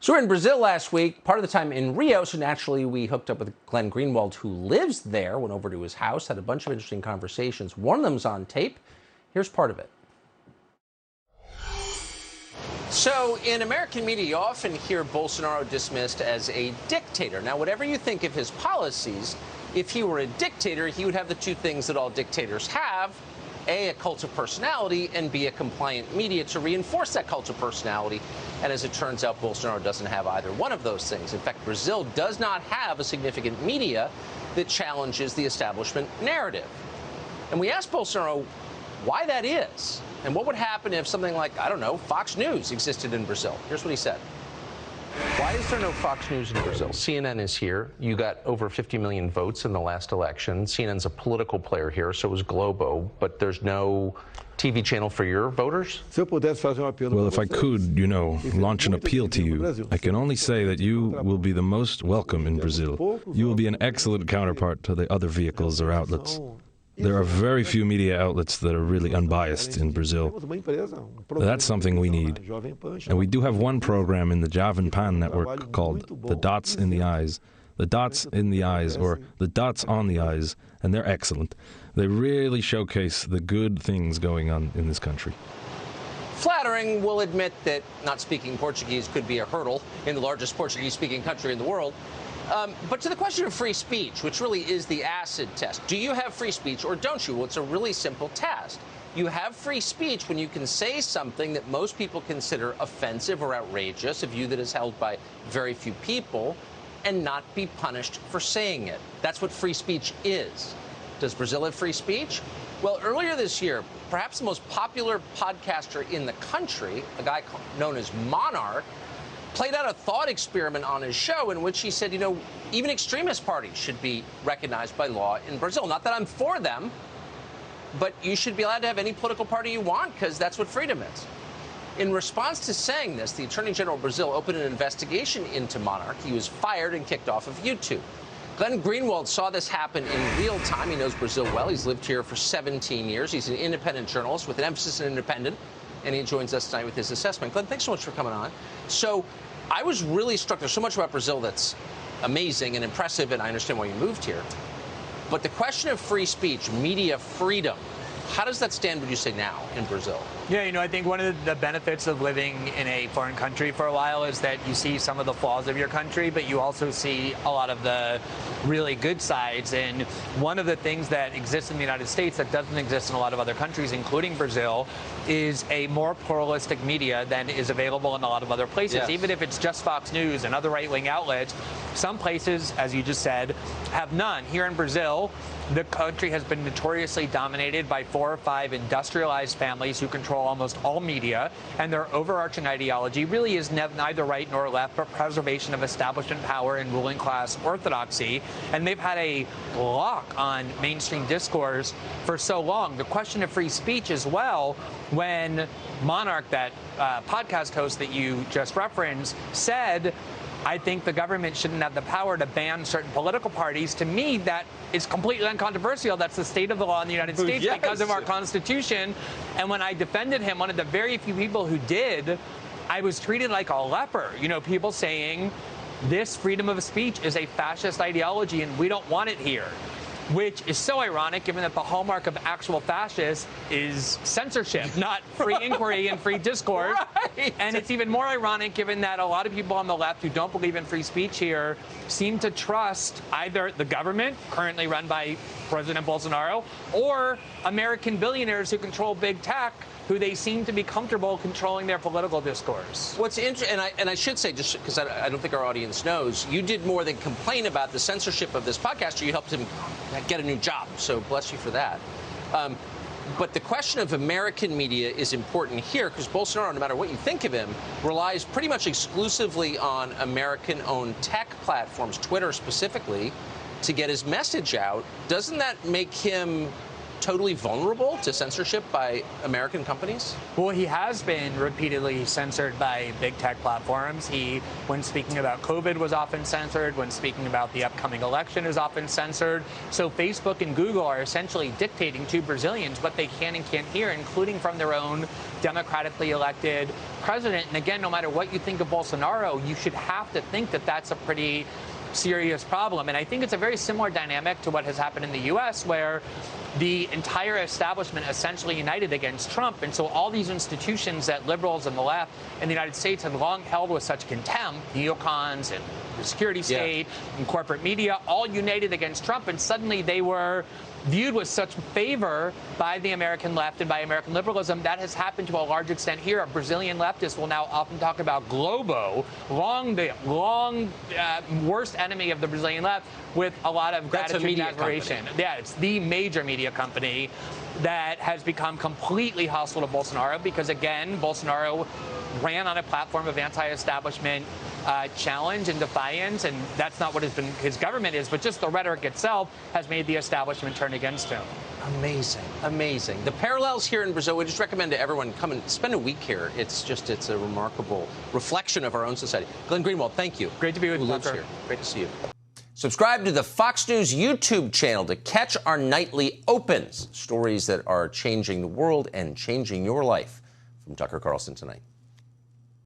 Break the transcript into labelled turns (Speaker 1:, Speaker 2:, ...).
Speaker 1: So we're in Brazil last week, part of the time in Rio, so naturally we hooked up with Glenn Greenwald, who lives there, went over to his house, had a bunch of interesting conversations. One of them's on tape. Here's part of it. So in American media, you often hear Bolsonaro dismissed as a dictator. Now, whatever you think of his policies, if he were a dictator, he would have the two things that all dictators have: A, a cult of personality, and B, a compliant media to reinforce that cult of personality. And as it turns out, Bolsonaro doesn't have either one of those things. In fact, Brazil does not have a significant media that challenges the establishment narrative. And we asked Bolsonaro why that is, and what would happen if something like, I don't know, Fox News existed in Brazil. Here's what he said. Why is there no Fox News in Brazil? CNN is here. You got over 50 million votes in the last election. CNN's a political player here, so is Globo, but there's no TV channel for your voters?
Speaker 2: Well, if I could, launch an appeal to you, I can only say that you will be the most welcome in Brazil. You will be an excellent counterpart to the other vehicles or outlets. There are very few media outlets that are really unbiased in Brazil. That's something we need. And we do have one program in the Jovem Pan network called The Dots in the Eyes. The Dots in the Eyes, or The Dots on the Eyes, and they're excellent. They really showcase the good things going on in this country.
Speaker 1: Flattering. We'll admit that not speaking Portuguese could be a hurdle in the largest Portuguese-speaking country in the world. But to the question of free speech, which really is the acid test, do you have free speech or don't you? Well, it's a really simple test. You have free speech when you can say something that most people consider offensive or outrageous, a view that is held by very few people, and not be punished for saying it. That's what free speech is. Does Brazil have free speech? Well, earlier this year, perhaps the most popular podcaster in the country, a guy known as Monarch, played out a thought experiment on his show in which he said, even extremist parties should be recognized by law in Brazil. Not that I'm for them, but you should be allowed to have any political party you want because that's what freedom is. In response to saying this, the Attorney General of Brazil opened an investigation into Monarch. He was fired and kicked off of YouTube. Glenn Greenwald saw this happen in real time. He knows Brazil well. He's lived here for 17 years. He's an independent journalist with an emphasis on independent, and he joins us tonight with his assessment. Glenn, thanks so much for coming on. So I was really struck. There's so much about Brazil that's amazing and impressive, and I understand why you moved here. But the question of free speech, media freedom, how does that stand, would you say, now in Brazil?
Speaker 3: Yeah, I think one of the benefits of living in a foreign country for a while is that you see some of the flaws of your country, but you also see a lot of the really good sides. And one of the things that exists in the United States that doesn't exist in a lot of other countries, including Brazil, is a more pluralistic media than is available in a lot of other places.
Speaker 1: Yes.
Speaker 3: Even if it's just Fox News and other right-wing outlets, some places, as you just said, have none. Here in Brazil, the country has been notoriously dominated by 4 or 5 industrialized families who control almost all media, and their overarching ideology really is neither right nor left, but preservation of establishment power and ruling class orthodoxy. And they've had a lock on mainstream discourse for so long. The question of free speech as well, when Monarch, that podcast host that you just referenced, said, I think the government shouldn't have the power to ban certain political parties. To me, that is completely uncontroversial. That's the state of the law in the United States because of our Constitution. And when I defended him, one of the very few people who did, I was treated like a leper. People saying this freedom of speech is a fascist ideology and we don't want it here. Which is so ironic, given that the hallmark of actual fascists is censorship, not free inquiry and free discourse. Right. And it's even more ironic, given that a lot of people on the left who don't believe in free speech here seem to trust either the government, currently run by President Bolsonaro, or American billionaires who control big tech, who they seem to be comfortable controlling their political discourse.
Speaker 1: What's interesting, and I should say, just because I don't think our audience knows, you did more than complain about the censorship of this podcaster. You helped him get a new job, so bless you for that. But the question of American media is important here because Bolsonaro, no matter what you think of him, relies pretty much exclusively on American-owned tech platforms, Twitter specifically, to get his message out. Doesn't that make him totally vulnerable to censorship by American companies?
Speaker 3: Well, he has been repeatedly censored by big tech platforms. He, when speaking about COVID, was often censored. When speaking about the upcoming election, is often censored. So Facebook and Google are essentially dictating to Brazilians what they can and can't hear, including from their own democratically elected president. And again, no matter what you think of Bolsonaro, you should have to think that that's a pretty serious problem. And I think it's a very similar dynamic to what has happened in the U.S., where the entire establishment essentially united against Trump. And so all these institutions that liberals and the left in the United States have long held with such contempt, neocons and the security state and corporate media, all united against Trump. And suddenly they were viewed with such favor by the American left and by American liberalism. That has happened to a large extent here. A Brazilian leftist will now often talk about Globo, long worst enemy of the Brazilian left, with a lot of gratitude and admiration. Yeah, it's the major media company that has become completely hostile to Bolsonaro because, again, Bolsonaro ran on a platform of anti-establishment challenge and defiance, and that's not what his government is, but just the rhetoric itself has made the establishment turn against him.
Speaker 1: Amazing, amazing. The parallels here in Brazil, we just recommend to everyone come and spend a week here. It's a remarkable reflection of our own society. Glenn Greenwald, thank you.
Speaker 3: Great to be with you, Tucker.
Speaker 1: Here. Great to see you. Subscribe to the Fox News YouTube channel to catch our nightly opens, stories that are changing the world and changing your life. From Tucker Carlson Tonight.